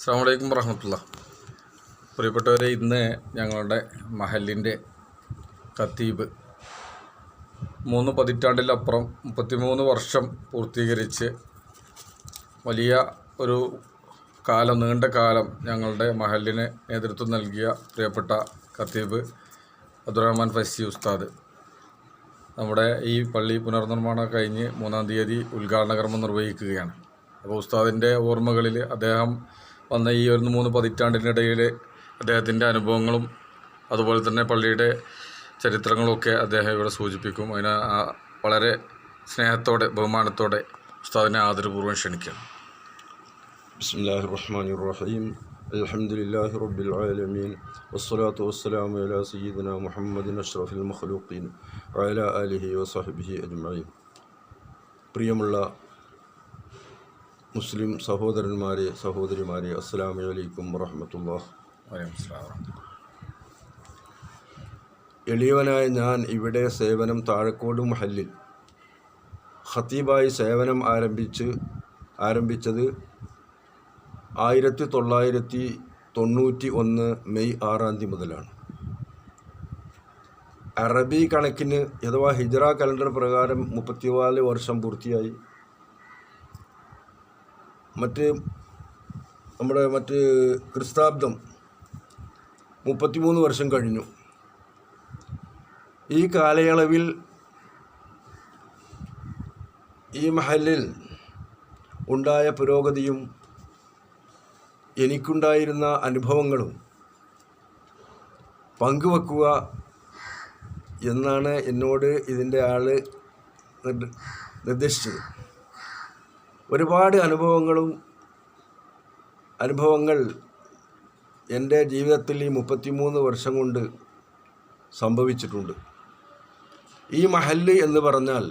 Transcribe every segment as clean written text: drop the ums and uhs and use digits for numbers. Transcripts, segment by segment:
അസ്സലാമു അലൈക്കും വറഹ്മത്തുള്ളാഹി. പ്രിയപ്പെട്ടവരെ, ഇന്ന് ഞങ്ങളുടെ മഹല്ലിൻ്റെ ഖത്തീബ് 3 പതിറ്റാണ്ടിലപ്പുറം 33 വർഷം പൂർത്തീകരിച്ച് വലിയ ഒരു നീണ്ട കാലം ഞങ്ങളുടെ മഹല്ലിന് നേതൃത്വം നൽകിയ പ്രിയപ്പെട്ട ഖത്തീബ് അബ്ദുറഹ്മാൻ ഫൈസി ഉസ്താദ് നമ്മുടെ ഈ പള്ളി പുനർനിർമ്മാണം കഴിഞ്ഞ് 3-ാം തീയതി ഉദ്ഘാടന കർമ്മം നിർവഹിക്കുകയാണ്. അപ്പോൾ ഉസ്താദിൻ്റെ ഓർമ്മകളിൽ അദ്ദേഹം വന്ന ഈ 3 പതിറ്റാണ്ടിനിടയിൽ അദ്ദേഹത്തിൻ്റെ അനുഭവങ്ങളും അതുപോലെ തന്നെ പള്ളിയുടെ ചരിത്രങ്ങളുമൊക്കെ അദ്ദേഹം ഇവിടെ സൂചിപ്പിക്കും. അതിന് വളരെ സ്നേഹത്തോടെ ബഹുമാനത്തോടെ ഉസ്താദിനെ ആദരപൂർവ്വം ക്ഷണിക്കണം. ബിസ്മില്ലാഹിർ റഹ്മാനിർ റഹീം. അൽഹംദുലില്ലാഹി റബ്ബിൽ ആലമീൻ വസ്സലാത്തു വസ്സലാമു അലാ സയ്യിദിനാ മുഹമ്മദിൻ അഷ്റഫിൽ മഖ്ലൂഖീൻ വഅലാ ആലിഹി വസഹ്ബിഹി അജ്മഈൻ. പ്രിയമുള്ള മുസ്ലിം സഹോദരന്മാരെ, സഹോദരിമാരെ, അസ്സലാമു അലൈക്കും വറഹ്മത്തുള്ളാഹി. എളിയവനായ ഞാൻ ഇവിടെ സേവനം താഴക്കോട് മഹല്ലിൽ ഖത്തീബായി സേവനം ആരംഭിച്ചത് 1991 മെയ് 6-ാം തീയതി മുതലാണ്. അറബി കണക്കിന് അഥവാ ഹിജ്റ കലണ്ടർ പ്രകാരം 34 വർഷം പൂർത്തിയായി. മറ്റ് ക്രിസ്താബ്ദം 33 വർഷം കഴിഞ്ഞു. ഈ കാലയളവിൽ ഈ മഹല്ലിൽ ഉണ്ടായ പുരോഗതിയും എനിക്കുണ്ടായിരുന്ന അനുഭവങ്ങളും പങ്കുവെക്കുക എന്നാണ് എന്നോട് ഇതിൻ്റെ നിർദ്ദേശിച്ചത്. ഒരുപാട് അനുഭവങ്ങൾ എൻ്റെ ജീവിതത്തിൽ ഈ 33 വർഷം കൊണ്ട് സംഭവിച്ചിട്ടുണ്ട്. ഈ മഹല്ല് എന്ന് പറഞ്ഞാൽ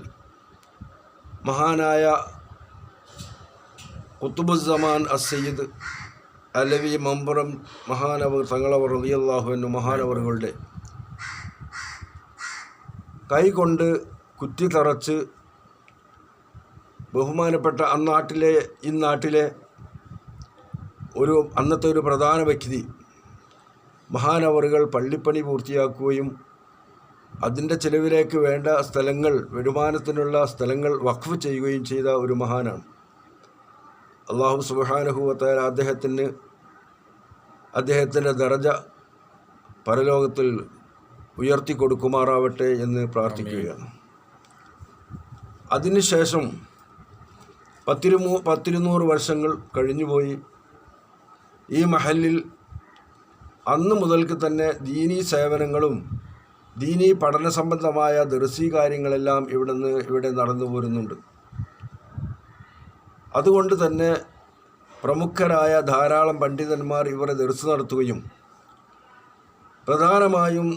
മഹാനായ ഖുത്ബുസ്സമാൻ അസ്സയ്യിദ് അലവി മമ്പുറം മഹാനവർ തങ്ങളവർ റളിയല്ലാഹു അൻഹു മഹാനവറുകളുടെ കൈകൊണ്ട് കുത്തിത്തറച്ച് ബഹുമാനപ്പെട്ട ഇന്നാട്ടിലെ അന്നത്തെ ഒരു പ്രധാന വ്യക്തി മഹാനവറുകൾ പള്ളിപ്പണി പൂർത്തിയാക്കുകയും അതിൻ്റെ ചെലവിലേക്ക് വേണ്ട വരുമാനത്തിനുള്ള സ്ഥലങ്ങൾ വഖഫ് ചെയ്യുകയും ചെയ്ത ഒരു മഹാനാണ്. അല്ലാഹു സുബ്ഹാനഹു വ തആല അദ്ദേഹത്തിൻ്റെ ദറജ പരലോകത്തിൽ ഉയർത്തി കൊടുക്കുമാറാവട്ടെ എന്ന് പ്രാർത്ഥിക്കുകയാണ്. അതിനുശേഷം 100 വർഷങ്ങൾ കഴിഞ്ഞുപോയി. ഈ മഹല്ലിൽ അന്ന് മുതൽക്ക് തന്നെ ദീനീ സേവനങ്ങളും ദീനീ പഠന സംബന്ധമായ ദർസി കാര്യങ്ങളെല്ലാം ഇവിടെ നടന്നു പോരുന്നുണ്ട്. അതുകൊണ്ട് തന്നെ പ്രമുഖരായ ധാരാളം പണ്ഡിതന്മാർ ഇവരെ ദർസ് നടത്തുകയും പ്രധാനമായും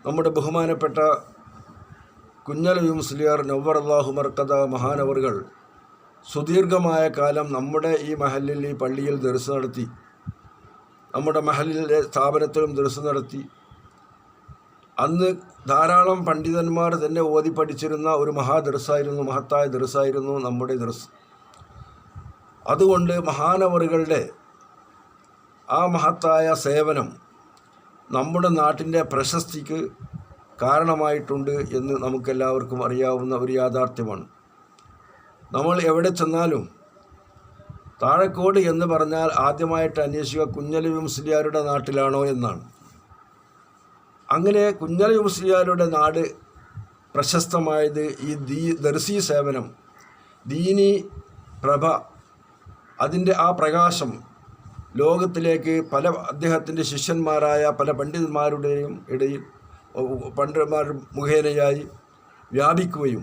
നമ്മുടെ ബഹുമാനപ്പെട്ട കുഞ്ഞലവി മുസ്ലിയാർ നവ്വറല്ലാഹു മർക്കദ മഹാനവറുകൾ സുദീർഘമായ കാലം നമ്മുടെ ഈ മഹല്ലിൽ ഈ പള്ളിയിൽ ദർസ് നടത്തി. നമ്മുടെ മഹല്ലിലെ സ്ഥാപനത്തിലും ദർസ് നടത്തി. അന്ന് ധാരാളം പണ്ഡിതന്മാർ തന്നെ ഓതി പഠിച്ചിരുന്ന ഒരു മഹത്തായ ദർസായിരുന്നു നമ്മുടെ ദർസ്. അതുകൊണ്ട് മഹാനവറുകളുടെ ആ മഹത്തായ സേവനം നമ്മുടെ നാട്ടിൻ്റെ പ്രശസ്തിക്ക് കാരണമായിട്ടുണ്ട് എന്ന് നമുക്കെല്ലാവർക്കും അറിയാവുന്ന ഒരു യാഥാർത്ഥ്യമാണ്. നമ്മൾ എവിടെ ചെന്നാലും താഴക്കോട് എന്ന് പറഞ്ഞാൽ ആദ്യമായിട്ട് അന്വേഷിക്കുക കുഞ്ഞലവി മുസ്ലിയാരുടെ നാട്ടിലാണോ എന്നാണ്. അങ്ങനെ കുഞ്ഞലവി മുസ്ലിയാരുടെ നാട് പ്രശസ്തമായത് ഈ ദർസി സേവനം, ദീനി പ്രഭ, അതിൻ്റെ ആ പ്രകാശം ലോകത്തിലേക്ക് അദ്ദേഹത്തിൻ്റെ ശിഷ്യന്മാരായ പല പണ്ഡിതന്മാരുടെയും ഇടയിൽ പണ്ഡിതന്മാർ മുഖേനയായി വ്യാപിക്കുകയും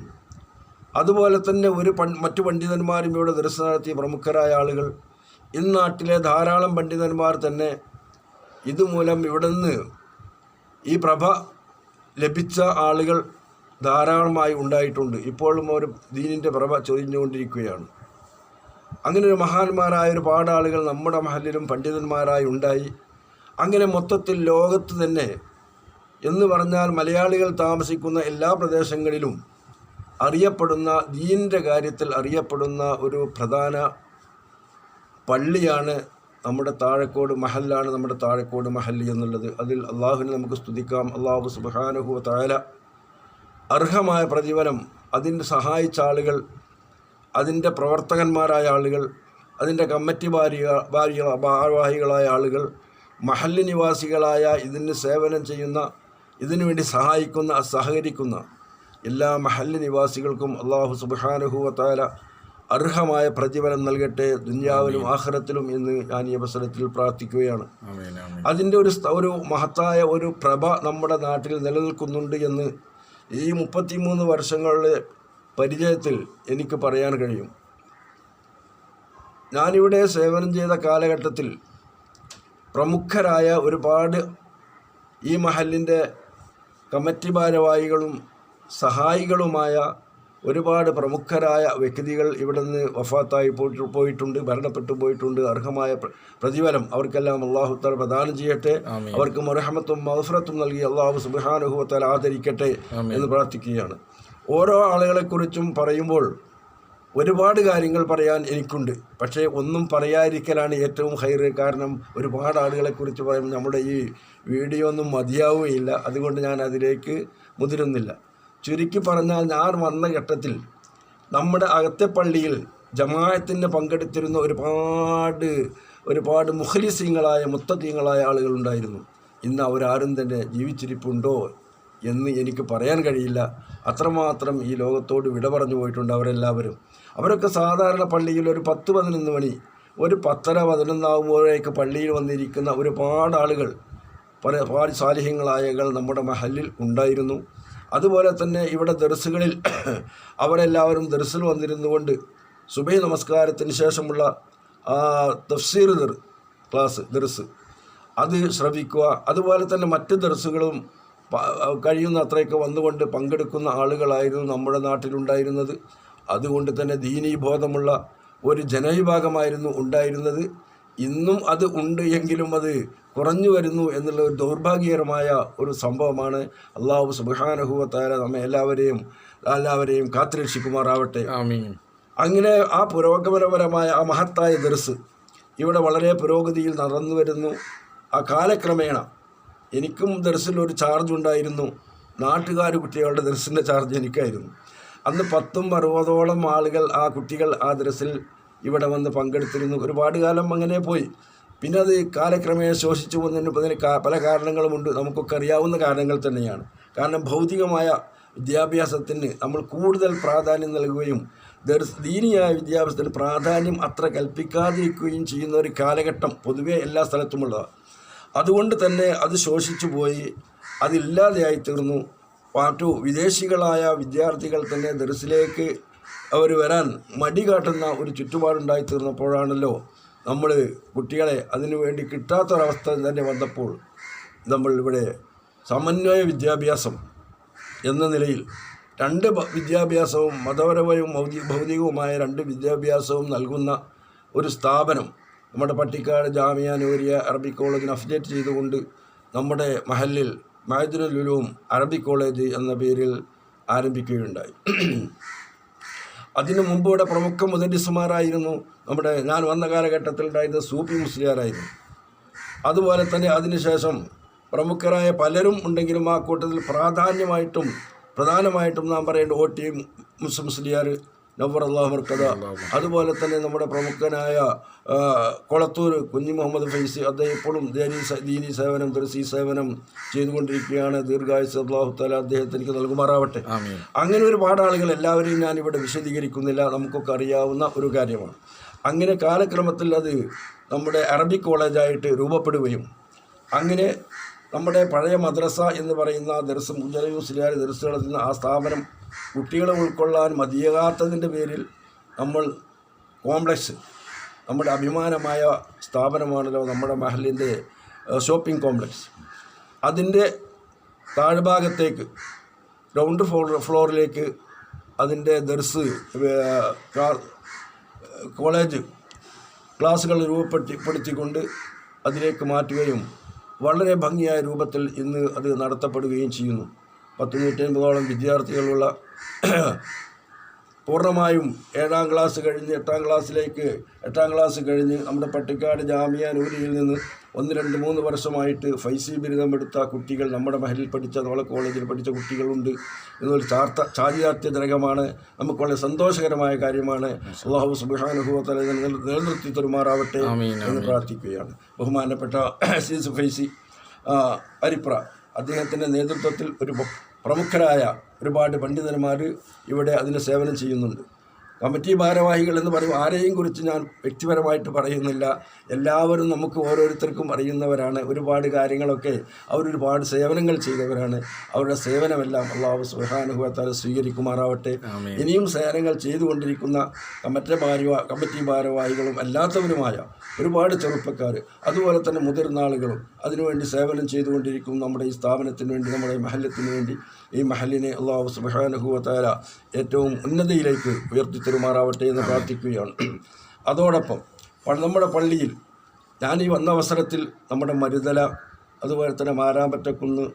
അതുപോലെ തന്നെ മറ്റു പണ്ഡിതന്മാരും ഇവിടെ ദർസ് നടത്തിയ പ്രമുഖരായ ആളുകൾ ഇന്നാട്ടിലെ ധാരാളം പണ്ഡിതന്മാർ തന്നെ ഇതുമൂലം ഇവിടെ നിന്ന് ഈ പ്രഭ ലഭിച്ച ആളുകൾ ധാരാളമായി ഉണ്ടായിട്ടുണ്ട്. ഇപ്പോഴും ഒരു ദീനിൻ്റെ പ്രഭ ചൊരിഞ്ഞുകൊണ്ടിരിക്കുകയാണ്. അങ്ങനെ ഒരു മഹാന്മാരായ ഒരുപാട് ആളുകൾ നമ്മുടെ മഹല്ലിലും പണ്ഡിതന്മാരായി ഉണ്ടായി. അങ്ങനെ മൊത്തത്തിൽ ലോകത്ത് തന്നെ എന്ന് പറഞ്ഞാൽ മലയാളികൾ താമസിക്കുന്ന എല്ലാ പ്രദേശങ്ങളിലും ദീനിൻ്റെ കാര്യത്തിൽ അറിയപ്പെടുന്ന ഒരു പ്രധാന പള്ളിയാണ് നമ്മുടെ താഴെക്കോട് മഹല്ലാണ് നമ്മുടെ താഴെക്കോട് മഹല്ല് എന്നുള്ളത്. അതിൽ അള്ളാഹുവിനെ നമുക്ക് സ്തുതിക്കാം. അള്ളാഹു സുബ്ഹാനഹു വ തആല അർഹമായ പ്രതിഫലം അതിന് സഹായിച്ച ആളുകൾ, അതിൻ്റെ പ്രവർത്തകന്മാരായ ആളുകൾ, അതിൻ്റെ കമ്മിറ്റി ഭാരവാഹികളായ ആളുകൾ, മഹല്ല് നിവാസികളായ ഇതിന് സേവനം ചെയ്യുന്ന, ഇതിനു വേണ്ടി സഹായിക്കുന്ന, സഹകരിക്കുന്ന എല്ലാ മഹല്ല് നിവാസികൾക്കും അള്ളാഹു സുബ്ഹാനഹു വ തആല അർഹമായ പ്രതിഫലം നൽകട്ടെ ദുനിയാവിലും ആഖിറത്തിലും എന്ന് ഞാൻ ഈ അവസരത്തിൽ പ്രാർത്ഥിക്കുകയാണ്. അതിൻ്റെ ഒരു മഹത്തായ ഒരു പ്രഭ നമ്മുടെ നാട്ടിൽ നിലനിൽക്കുന്നുണ്ട് എന്ന് ഈ 33 വർഷങ്ങളുടെ പരിചയത്തിൽ എനിക്ക് പറയാൻ കഴിയും. ഞാനിവിടെ സേവനം ചെയ്ത കാലഘട്ടത്തിൽ പ്രമുഖരായ ഒരുപാട് ഈ മഹല്ലിൻ്റെ കമ്മിറ്റി ഭാരവാഹികളും സഹായികളുമായ ഒരുപാട് പ്രമുഖരായ വ്യക്തികൾ ഇവിടെ നിന്ന് വഫാത്തായി പോയിട്ടുണ്ട്, മരണപ്പെട്ടു പോയിട്ടുണ്ട്. അർഹമായ പ്രതിഫലം അവർക്കെല്ലാം അല്ലാഹു തആല പ്രദാനം ചെയ്യട്ടെ. അവർക്ക് മർഹമത്തും മഗ്ഫിറത്തും നൽകി അല്ലാഹു സുബ്ഹാനഹു വ തആല ആദരിക്കട്ടെ എന്ന് പ്രാർത്ഥിക്കുകയാണ്. ഓരോ ആളുകളെക്കുറിച്ചും പറയുമ്പോൾ ഒരുപാട് കാര്യങ്ങൾ പറയാൻ എനിക്കുണ്ട്. പക്ഷേ ഒന്നും പറയാതിരിക്കലാണ് ഏറ്റവും ഹൈറ്. കാരണം ഒരുപാട് ആളുകളെക്കുറിച്ച് പറയുമ്പോൾ നമ്മുടെ ഈ വീഡിയോ ഒന്നും മതിയാവുകയില്ല. അതുകൊണ്ട് ഞാൻ അതിലേക്ക് മുതിരുന്നില്ല. ചുരുക്കി പറഞ്ഞാൽ, ഞാൻ വന്ന ഘട്ടത്തിൽ നമ്മുടെ അകത്തെ പള്ളിയിൽ ജമാഅത്തിന് പങ്കെടുത്തിരുന്ന ഒരുപാട് മുഖ്ലിസീങ്ങളായ മുത്തഖീങ്ങളായ ആളുകളുണ്ടായിരുന്നു. ഇന്ന് അവരാരും തന്നെ ജീവിച്ചിരിപ്പുണ്ടോ എന്ന് എനിക്ക് പറയാൻ കഴിയില്ല. അത്രമാത്രം ഈ ലോകത്തോട് വിട പറഞ്ഞു പോയിട്ടുണ്ട് അവരെല്ലാവരും. അവരൊക്കെ സാധാരണ പള്ളിയിൽ ഒരു 10-11 മണി, ഒരു 10:30-11 ആകുമ്പോഴേക്ക് പള്ളിയിൽ വന്നിരിക്കുന്ന ഒരുപാട് ആളുകൾ, പല സാലിഹ്യങ്ങളായ നമ്മുടെ മഹല്ലിൽ ഉണ്ടായിരുന്നു. അതുപോലെ തന്നെ ഇവിടെ ദർസുകളിൽ അവരെല്ലാവരും ദർസിൽ വന്നിരുന്നുകൊണ്ട് സുബഹി നമസ്കാരത്തിന് ശേഷമുള്ള തഫ്സീർ ദർസ് അത് ശ്രവിക്കുക. അതുപോലെ തന്നെ മറ്റ് ദർസുകളും കഴിയുന്ന അത്രയൊക്കെ വന്നുകൊണ്ട് പങ്കെടുക്കുന്ന ആളുകളായിരുന്നു നമ്മുടെ നാട്ടിലുണ്ടായിരുന്നത്. അതുകൊണ്ട് തന്നെ ദീനീ ബോധമുള്ള ഒരു ജനവിഭാഗമായിരുന്നു ഉണ്ടായിരുന്നത്. ഇന്നും അത് ഉണ്ട് എങ്കിലും അത് കുറഞ്ഞു വരുന്നു എന്നുള്ള ഒരു ദൗർഭാഗ്യകരമായ ഒരു സംഭവമാണ്. അല്ലാഹു സുബ്ഹാനഹു വ തആല നമ്മെ എല്ലാവരെയും കാത്തുരക്ഷിക്കുമാറാവട്ടെ. അങ്ങനെ ആ പുരോഗമനപരമായ ആ മഹത്തായ ദർസ് ഇവിടെ വളരെ പുരോഗതിയിൽ നടന്നു വരുന്നു. ആ കാലക്രമേണ എനിക്കും ദർസിൽ ഒരു ചാർജ് ഉണ്ടായിരുന്നു. കുട്ടികളുടെ ദർസിൻ്റെ ചാർജ് എനിക്കായിരുന്നു. അന്ന് 10-60ഓളം ആളുകൾ, കുട്ടികൾ ആ ദർസിൽ ഇവിടെ വന്ന് പങ്കെടുത്തിരുന്നു. ഒരുപാട് കാലം അങ്ങനെ പോയി. പിന്നെ അത് കാലക്രമേണ ശോഷിച്ചു പോകുന്നതിന് പല കാരണങ്ങളുമുണ്ട്. നമുക്കൊക്കെ അറിയാവുന്ന കാരണങ്ങൾ തന്നെയാണ്. കാരണം ഭൗതികമായ വിദ്യാഭ്യാസത്തിന് നമ്മൾ കൂടുതൽ പ്രാധാന്യം നൽകുകയും ദീനിയായ വിദ്യാഭ്യാസത്തിന് പ്രാധാന്യം അത്ര കൽപ്പിക്കാതിരിക്കുകയും ചെയ്യുന്ന ഒരു കാലഘട്ടം പൊതുവെ എല്ലാ സ്ഥലത്തുമുള്ളതാണ്. അതുകൊണ്ട് തന്നെ അത് ശോഷിച്ചു പോയി, അതില്ലാതെയായി തീർന്നു. വിദേശികളായ വിദ്യാർത്ഥികൾ തന്നെ ദർസിലേക്ക് അവർ വരാൻ മടി കാട്ടുന്ന ഒരു ചുറ്റുപാടുണ്ടായി തീർന്നപ്പോഴാണല്ലോ നമ്മൾ കുട്ടികളെ അതിനു വേണ്ടി കിട്ടാത്തൊരവസ്ഥ തന്നെ വന്നപ്പോൾ നമ്മൾ ഇവിടെ സമന്വയ വിദ്യാഭ്യാസം എന്ന നിലയിൽ 2 വിദ്യാഭ്യാസവും മതപരവും ഭൗതികവുമായ 2 വിദ്യാഭ്യാസവും നൽകുന്ന ഒരു സ്ഥാപനം നമ്മുടെ പട്ടിക്കാട് ജാമിയ നൂരിയ അറബിക് കോളേജിന് അഫിലിയേറ്റ് ചെയ്തുകൊണ്ട് നമ്മുടെ മഹല്ലിൽ മഅദിനുൽ ഉലൂം അറബിക് കോളേജ് എന്ന പേരിൽ ആരംഭിക്കുകയുണ്ടായി. അതിനു മുമ്പ് ഇവിടെ പ്രമുഖ മുദരിസുമാരായിരുന്നു. ഞാൻ വന്ന കാലഘട്ടത്തിൽ ഉണ്ടായിരുന്നത് സൂഫി മുസ്ലിയാരായിരുന്നു. അതുപോലെ തന്നെ അതിനുശേഷം പ്രമുഖരായ പലരും ഉണ്ടെങ്കിലും ആ കൂട്ടത്തിൽ പ്രധാനമായിട്ടും നാം പറയേണ്ട OT മുസ്ലിയാർ, നവ്വർ അല്ലാഹു മർക്കദ, അതുപോലെ തന്നെ നമ്മുടെ പ്രമുഖനായ കൊളത്തൂർ കുഞ്ഞി മുഹമ്മദ് ഫൈസി, അദ്ദേഹം ഇപ്പോഴും ദീനി സേവനം, ദർസി സേവനം ചെയ്തുകൊണ്ടിരിക്കുകയാണ്. ദീർഘായുസ് അല്ലാഹു തആല അദ്ദേഹത്തിന് നൽകുമാറാവട്ടെ. അങ്ങനെ ഒരുപാട് ആളുകൾ, എല്ലാവരെയും ഞാനിവിടെ വിശദീകരിക്കുന്നില്ല, നമുക്കൊക്കെ അറിയാവുന്ന ഒരു കാര്യമാണ്. അങ്ങനെ കാലക്രമത്തിൽ അത് നമ്മുടെ അറബിക് കോളേജായിട്ട് രൂപപ്പെടുകയും അങ്ങനെ നമ്മുടെ പഴയ മദ്രസ എന്ന് പറയുന്ന ദർസ് മുജലയൂസിലായ ദർസ് നടത്തുന്ന ആ സ്ഥാപനം കുട്ടികളെ ഉൾക്കൊള്ളാൻ മതിയാകാത്തതിൻ്റെ പേരിൽ നമ്മൾ കോംപ്ലക്സ്, നമ്മുടെ അഭിമാനമായ സ്ഥാപനമാണല്ലോ നമ്മുടെ മഹലിൻ്റെ ഷോപ്പിംഗ് കോംപ്ലക്സ്, അതിൻ്റെ താഴ്ഭാഗത്തേക്ക് ഗ്രൗണ്ട് ഫ്ലോറിലേക്ക് അതിൻ്റെ ദർസ് കോളേജ് ക്ലാസ്സുകൾ രൂപപ്പെടുത്തിക്കൊണ്ട് അതിലേക്ക് മാറ്റുകയും വളരെ ഭംഗിയായ രൂപത്തിൽ ഇന്ന് അത് നടത്തപ്പെടുകയും ചെയ്യുന്നു. 150-150ഓളം വിദ്യാർത്ഥികളുള്ള പൂർണ്ണമായും 7ാം ക്ലാസ് കഴിഞ്ഞ് 8ാം ക്ലാസ് കഴിഞ്ഞ് നമ്മുടെ പട്ടിക്കാട് ജാമിയ നൂരിയിൽ നിന്ന് 1, 2, 3 വർഷമായിട്ട് ഫൈസി ബിരുദമെടുത്ത കുട്ടികൾ നമ്മുടെ മഹലിൽ പഠിച്ച നമ്മളെ കോളേജിൽ പഠിച്ച കുട്ടികളുണ്ട് എന്നൊരു ചാരിതാർത്ഥ്യജനകമാണ്. നമുക്ക് വളരെ സന്തോഷകരമായ കാര്യമാണ്. അല്ലാഹു സുബ്ഹാനഹു വ തആല നിലനിർത്തി തരുമാറാവട്ടെ എന്ന് പ്രാർത്ഥിക്കുകയാണ്. ബഹുമാനപ്പെട്ട അസീസ് ഫൈസി അരിപ്ര അദ്ദേഹത്തിൻ്റെ നേതൃത്വത്തിൽ ഒരു പ്രമുഖരായ ഒരുപാട് പണ്ഡിതന്മാർ ഇവിടെ അതിന് സേവനം ചെയ്യുന്നുണ്ട്. കമ്മിറ്റി ഭാരവാഹികൾ എന്ന് പറയും ആരെയും കുറിച്ച് ഞാൻ വ്യക്തിപരമായിട്ട് പറയുന്നില്ല. എല്ലാവരും നമുക്ക് ഓരോരുത്തർക്കും അറിയുന്നവരാണ്. ഒരുപാട് കാര്യങ്ങളൊക്കെ അവരൊരുപാട് സേവനങ്ങൾ ചെയ്തവരാണ്. അവരുടെ സേവനമെല്ലാം അല്ലാഹു സുബ്ഹാനഹു വ തആല സ്വീകരിക്കുമാറാവട്ടെ. ഇനിയും സേവനങ്ങൾ ചെയ്തുകൊണ്ടിരിക്കുന്ന കമ്മിറ്റി ഭാരവാഹികളും അല്ലാത്തവരുമായ ഒരുപാട് ചെറുപ്പക്കാർ, അതുപോലെ തന്നെ മുതിർന്ന ആളുകളും അതിനുവേണ്ടി സേവനം ചെയ്തുകൊണ്ടിരിക്കും. നമ്മുടെ ഈ സ്ഥാപനത്തിന് വേണ്ടി, നമ്മുടെ മഹല്ലത്തിന് വേണ്ടി, ഈ മഹല്ലിനെ അല്ലാഹു സുബ്ഹാനഹു വ തആല ഏറ്റവും ഉന്നതിയിലേക്ക് ഉയർത്തിത്തരുമാറാവട്ടെ എന്ന് പ്രാർത്ഥിക്കുകയാണ്. അതോടൊപ്പം നമ്മുടെ പള്ളിയിൽ ഞാൻ ഈ വന്ന അവസരത്തിൽ നമ്മുടെ മരുതല, അതുപോലെ തന്നെ മാരാമ്പറ്റക്കുന്ന്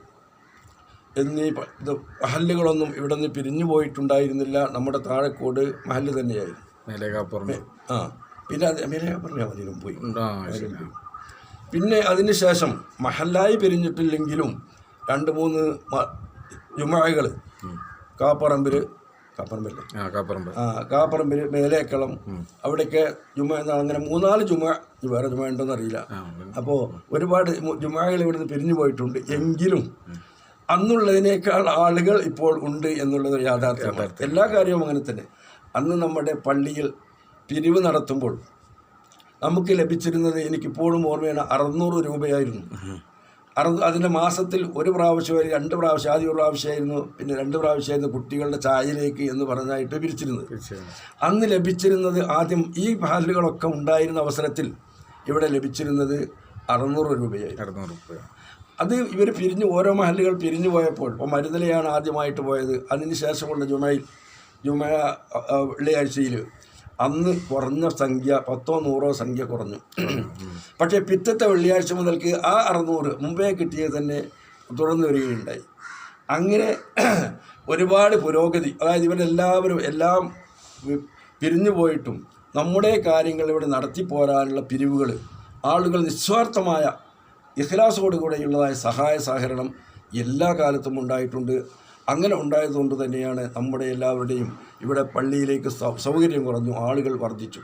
എന്നീ മഹല്ലുകളൊന്നും ഇവിടെ നിന്ന് പിരിഞ്ഞു പോയിട്ടുണ്ടായിരുന്നില്ല. നമ്മുടെ താഴെക്കോട് മഹല്ല് തന്നെയായിരുന്നു. പിന്നെ അതിനും പോയി. പിന്നെ അതിന് ശേഷം മഹല്ലായി പിരിഞ്ഞിട്ടില്ലെങ്കിലും 2-3 ജുമാകൾ കാപ്പറമ്പിൽ മേലേക്കളം അവിടെയൊക്കെ ജുമ, അങ്ങനെ 3-4 ജുമ, വേറെ ജുമ ഉണ്ടോയെന്ന് അറിയില്ല. അപ്പോൾ ഒരുപാട് ജുമാകൾ ഇവിടുന്ന് പിരിഞ്ഞു പോയിട്ടുണ്ട്. എങ്കിലും അന്നുള്ളതിനേക്കാൾ ആളുകൾ ഇപ്പോൾ ഉണ്ട് എന്നുള്ളത് യാഥാർത്ഥ്യമാണ്. എല്ലാ കാര്യവും അങ്ങനെ തന്നെ. അന്ന് നമ്മുടെ പള്ളിയിൽ പിരിവ് നടത്തുമ്പോൾ നമുക്ക് ലഭിച്ചിരുന്നത്, എനിക്കിപ്പോഴും ഓർമ്മയാണ്, 600 രൂപയായിരുന്നു. അതിൻ്റെ മാസത്തിൽ 1 പ്രാവശ്യം 2 പ്രാവശ്യം, ആദ്യം 1 പ്രാവശ്യമായിരുന്നു, പിന്നെ 2 പ്രാവശ്യമായിരുന്നു കുട്ടികളുടെ ചായയിലേക്ക് എന്ന് പറഞ്ഞായിട്ട് പിരിച്ചിരുന്നത്. അന്ന് ലഭിച്ചിരുന്നത്, ആദ്യം ഈ മഹല്ലുകളൊക്കെ ഉണ്ടായിരുന്ന അവസരത്തിൽ ഇവിടെ ലഭിച്ചിരുന്നത് 600 രൂപയായിരുന്നു. അത് ഇവർ ഓരോ മഹല്ലുകൾ പിരിഞ്ഞു പോയപ്പോൾ, ഇപ്പോൾ മരുതലയാണ് ആദ്യമായിട്ട് പോയത്. അതിന് ശേഷമുള്ള വെള്ളിയാഴ്ചയിൽ അന്ന് കുറഞ്ഞ സംഖ്യ 10-100 സംഖ്യ കുറഞ്ഞു. പക്ഷേ പിറ്റത്തെ വെള്ളിയാഴ്ച മുതൽക്ക് ആ 600 മുമ്പേ കിട്ടിയത് തന്നെ തുടർന്ന് വരികയുണ്ടായി. അങ്ങനെ ഒരുപാട് പുരോഗതി, അതായത് ഇവരെല്ലാവരും എല്ലാം പിരിഞ്ഞു പോയിട്ടും നമ്മുടെ കാര്യങ്ങൾ ഇവിടെ നടത്തിപ്പോരാനുള്ള പിരിവുകൾ, ആളുകൾ നിസ്വാർത്ഥമായ ഇഖ്ലാസോടുകൂടെയുള്ളതായ സഹായ സഹകരണം എല്ലാ കാലത്തും ഉണ്ടായിട്ടുണ്ട്. അങ്ങനെ ഉണ്ടായതുകൊണ്ട് തന്നെയാണ് നമ്മുടെ എല്ലാവരുടെയും ഇവിടെ പള്ളിയിലേക്ക് സൗകര്യം കുറഞ്ഞു, ആളുകൾ വർദ്ധിച്ചു.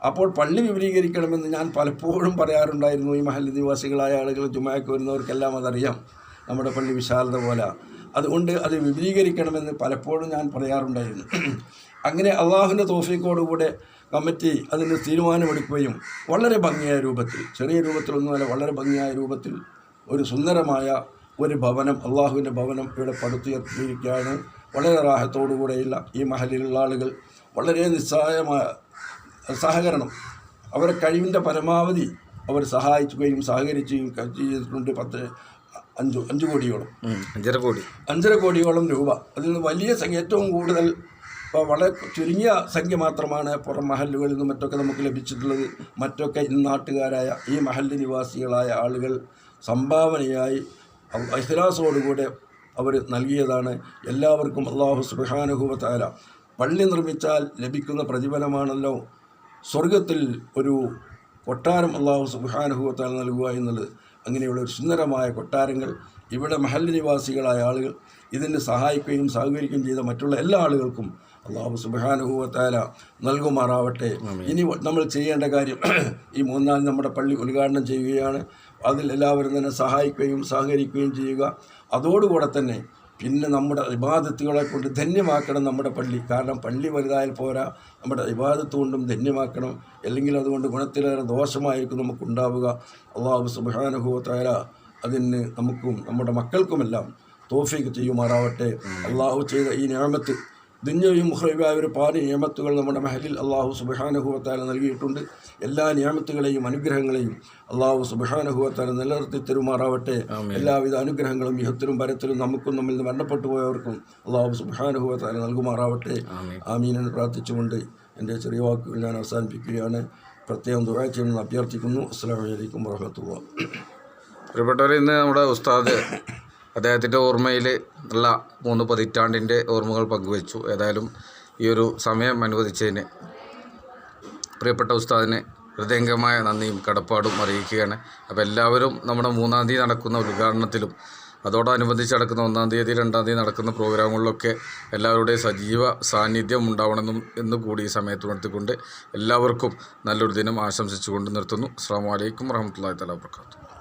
അപ്പോൾ പള്ളി വിപുലീകരിക്കണമെന്ന് ഞാൻ പലപ്പോഴും പറയാറുണ്ടായിരുന്നു. ഈ മഹല്ല് നിവാസികളായ ആളുകൾ, ജുമാക്ക് വരുന്നവർക്കെല്ലാം അതറിയാം, നമ്മുടെ പള്ളി വിശാലത പോലെ. അതുകൊണ്ട് അത് വിപുലീകരിക്കണമെന്ന് പലപ്പോഴും ഞാൻ പറയാറുണ്ടായിരുന്നു. അങ്ങനെ അള്ളാഹുവിൻ്റെ തൗഫീഖോടുകൂടെ കമ്മിറ്റി അതിന് തീരുമാനമെടുക്കുകയും വളരെ ഭംഗിയായ രൂപത്തിൽ, ചെറിയ രൂപത്തിലൊന്നുമല്ല, വളരെ ഭംഗിയായ രൂപത്തിൽ ഒരു സുന്ദരമായ ഒരു ഭവനം, അള്ളാഹുവിൻ്റെ ഭവനം ഇവിടെ പടുത്തുയർത്തിയിരിക്കുകയാണ്. വളരെ റാഹത്തോടുകൂടെയുള്ള ഈ മഹലിലുള്ള ആളുകൾ വളരെ നിസ്സായമായ സഹകരണം, അവരെ കഴിവിൻ്റെ പരമാവധി അവർ സഹായിക്കുകയും സഹകരിക്കുകയും ചെയ്തിട്ടുണ്ട്. 5 കോടിയോളം 5.5 കോടിയോളം രൂപ. അതിൽ നിന്ന് വലിയ സംഖ്യ, ഏറ്റവും കൂടുതൽ വളരെ ചുരുങ്ങിയ സംഖ്യ മാത്രമാണ് പുറം മഹല്ലുകളിൽ നിന്നും മറ്റൊക്കെ നമുക്ക് ലഭിച്ചിട്ടുള്ളത്. മറ്റൊക്കെ നാട്ടുകാരായ ഈ മഹല്ല് നിവാസികളായ ആളുകൾ സംഭാവനയായി ഇഖ്ലാസോടുകൂടെ അവർ നൽകിയതാണ്. എല്ലാവർക്കും അല്ലാഹു സുബ്ഹാനഹു വ തആല പള്ളി നിർമ്മിച്ചാൽ ലഭിക്കുന്ന പ്രതിഫലമാണല്ലോ സ്വർഗത്തിൽ ഒരു കൊട്ടാരം അല്ലാഹു സുബ്ഹാനഹു വ തആല നൽകുക എന്നുള്ളത്. അങ്ങനെയുള്ള ഒരു സുന്ദരമായ കൊട്ടാരങ്ങൾ ഇവിടെ മഹല്ല് നിവാസികളായ ആളുകൾ ഇതിന് സഹായിക്കുകയും സഹകരിക്കുകയും ചെയ്ത മറ്റുള്ള എല്ലാ ആളുകൾക്കും അല്ലാഹു സുബ്ഹാനഹു വ തആല നൽകുമാറാവട്ടെ. ഇനി നമ്മൾ ചെയ്യേണ്ട കാര്യം, ഈ 3-ാം നമ്മുടെ പള്ളി ഉദ്ഘാടനം ചെയ്യുകയാണ്. അതിൽ എല്ലാവരും തന്നെ സഹായിക്കുകയും സഹകരിക്കുകയും ചെയ്യുക. അതോടുകൂടെ തന്നെ പിന്നെ നമ്മുടെ ഇബാദത്തുകളെ കൊണ്ട് ധന്യമാക്കണം നമ്മുടെ പള്ളി. കാരണം പള്ളി വലുതായാൽ പോരാ, നമ്മുടെ ഇബാദത്ത് കൊണ്ടും ധന്യമാക്കണം. അല്ലെങ്കിൽ അതുകൊണ്ട് ഗുണത്തിലേറെ ദോഷമായിരിക്കും നമുക്കുണ്ടാവുക. അല്ലാഹു സുബ്ഹാനഹു വ തആല അതിന് നമുക്കും നമ്മുടെ മക്കൾക്കുമെല്ലാം തൗഫീഖ് ചെയ്യുമാറാവട്ടെ. അല്ലാഹു ചെയ്ത ഈ നിഅമത്ത്, ദുനിയയും ഉഖ്റവിയായ ഒരു പാതി നിഅമത്തുകൾ നമ്മുടെ മഹലിൽ അല്ലാഹു സുബ്ഹാനഹു വ തആല നൽകിയിട്ടുണ്ട്. എല്ലാ നിഅമത്തുകളെയും അനുഗ്രഹങ്ങളെയും അല്ലാഹു സുബ്ഹാനഹു വ തആല നിലനിർത്തി തരുമാറാവട്ടെ. എല്ലാവിധ അനുഗ്രഹങ്ങളും ഇഹത്തിലും പരത്തിലും നമുക്കും നമ്മിൽ നിന്ന് മരണപ്പെട്ടു പോയവർക്കും അല്ലാഹു സുബ്ഹാനഹു വ തആല നൽകുമാറാവട്ടെ. ആമീൻ എന്ന് പ്രാർത്ഥിച്ചുകൊണ്ട് എൻ്റെ ചെറിയ വാക്കുകൾ ഞാൻ അവസാനിപ്പിക്കുകയാണ്. പ്രത്യേകം ദുആ ചെയ്യണമെന്ന് അഭ്യർത്ഥിക്കുന്നു. അസ്സലാമു അലൈക്കും വറഹ്മത്തുള്ളാഹി. പ്രിയപ്പെട്ടവരെ, ഇന്ന് നമ്മുടെ ഉസ്താദ് അദ്ദേഹത്തിൻ്റെ ഓർമ്മയിൽ ഉള്ള 3 പതിറ്റാണ്ടിൻ്റെ ഓർമ്മകൾ പങ്കുവച്ചു. ഏതായാലും ഈ ഒരു സമയം അനുവദിച്ചതിന് പ്രിയപ്പെട്ട ഉസ്താദിന് ഹൃദയംഗമായ നന്ദിയും കടപ്പാടും അറിയിക്കുകയാണ്. അപ്പോൾ എല്ലാവരും നമ്മുടെ 3-ാം തീയതി നടക്കുന്ന ഉദ്ഘാടനത്തിലും അതോടനുബന്ധിച്ച് നടക്കുന്ന 1-ാം തീയതി 2-ാം തീയതി നടക്കുന്ന പ്രോഗ്രാമുകളിലൊക്കെ എല്ലാവരുടെയും സജീവ സാന്നിധ്യം ഉണ്ടാവണമെന്നും എന്നുകൂടി ഈ സമയത്ത് ഉണർത്തിക്കൊണ്ട് എല്ലാവർക്കും നല്ലൊരു ദിനം ആശംസിച്ചുകൊണ്ട് നിർത്തുന്നു. അസ്സലാമു അലൈക്കും വറഹ്മത്തുള്ളാഹി തആല വബറകാതുഹു.